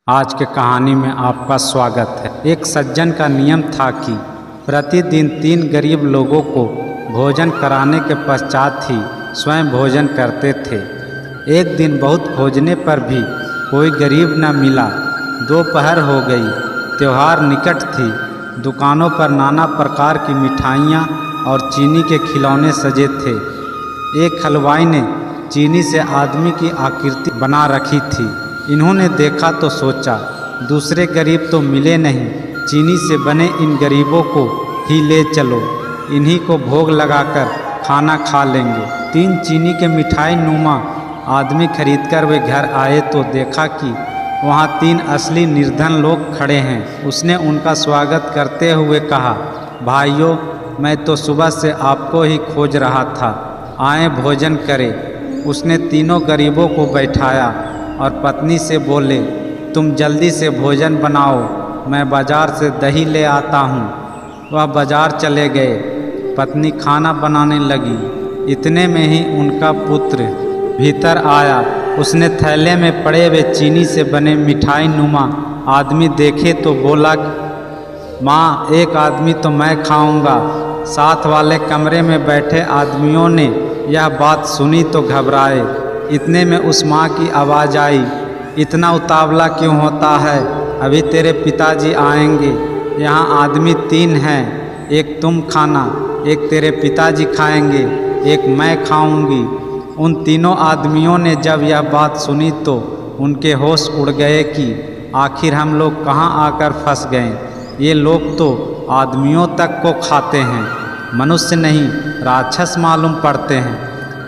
आज के कहानी में आपका स्वागत है। एक सज्जन का नियम था कि प्रतिदिन 3 गरीब लोगों को भोजन कराने के पश्चात ही स्वयं भोजन करते थे। एक दिन बहुत खोजने पर भी कोई गरीब न मिला। दोपहर हो गई, त्योहार निकट थी। दुकानों पर नाना प्रकार की मिठाइयाँ और चीनी के खिलौने सजे थे। एक हलवाई ने चीनी से आदमी की आकृति बना रखी थी। इन्होंने देखा तो सोचा, दूसरे गरीब तो मिले नहीं, चीनी से बने इन गरीबों को ही ले चलो, इन्हीं को भोग लगाकर खाना खा लेंगे। 3 चीनी के मिठाई नुमा आदमी खरीदकर वे घर आए तो देखा कि वहाँ 3 असली निर्धन लोग खड़े हैं। उसने उनका स्वागत करते हुए कहा, भाइयों, मैं तो सुबह से आपको ही खोज रहा था, आए भोजन करें। उसने तीनों गरीबों को बैठाया और पत्नी से बोले, तुम जल्दी से भोजन बनाओ, मैं बाजार से दही ले आता हूँ। वह बाजार चले गए। पत्नी खाना बनाने लगी। इतने में ही उनका पुत्र भीतर आया। उसने थैले में पड़े हुए चीनी से बने मिठाई नुमा आदमी देखे तो बोला, माँ, एक आदमी तो मैं खाऊंगा। साथ वाले कमरे में बैठे आदमियों ने यह बात सुनी तो घबराए। इतने में उस माँ की आवाज़ आई, इतना उतावला क्यों होता है, अभी तेरे पिताजी आएंगे। यहाँ आदमी 3 हैं, एक तुम खाना, एक तेरे पिताजी खाएंगे, एक मैं खाऊंगी। उन तीनों आदमियों ने जब यह बात सुनी तो उनके होश उड़ गए कि आखिर हम लोग कहाँ आकर फंस गए। ये लोग तो आदमियों तक को खाते हैं, मनुष्य नहीं राक्षस मालूम पड़ते हैं।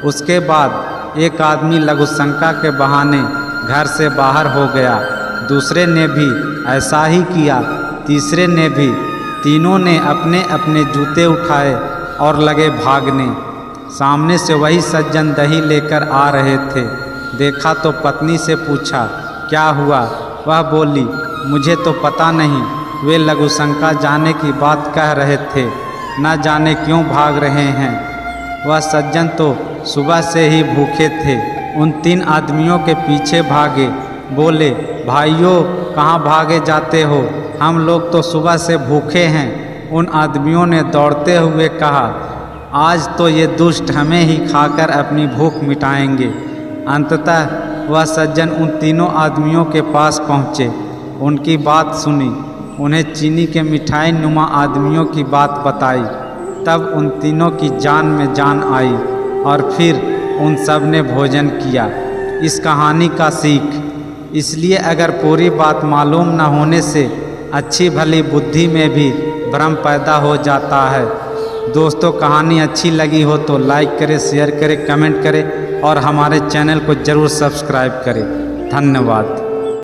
उसके बाद एक आदमी लघुशंका के बहाने घर से बाहर हो गया। दूसरे ने भी ऐसा ही किया, तीसरे ने भी। तीनों ने अपने अपने जूते उठाए और लगे भागने। सामने से वही सज्जन दही लेकर आ रहे थे। देखा तो पत्नी से पूछा, क्या हुआ? वह बोली, मुझे तो पता नहीं, वे लघुशंका जाने की बात कह रहे थे, न जाने क्यों भाग रहे हैं। वह सज्जन तो सुबह से ही भूखे थे। उन 3 आदमियों के पीछे भागे। बोले, भाइयों, कहाँ भागे जाते हो? हम लोग तो सुबह से भूखे हैं। उन आदमियों ने दौड़ते हुए कहा, आज तो ये दुष्ट हमें ही खाकर अपनी भूख मिटाएंगे। अंततः वह सज्जन उन तीनों आदमियों के पास पहुँचे, उनकी बात सुनी, उन्हें चीनी के मिठाई नुमा आदमियों की बात बताई। तब उन तीनों की जान में जान आई और फिर उन सब ने भोजन किया। इस कहानी का सीख, इसलिए अगर पूरी बात मालूम न होने से अच्छी भली बुद्धि में भी भ्रम पैदा हो जाता है। दोस्तों, कहानी अच्छी लगी हो तो लाइक करें, शेयर करें, कमेंट करें और हमारे चैनल को ज़रूर सब्सक्राइब करें। धन्यवाद।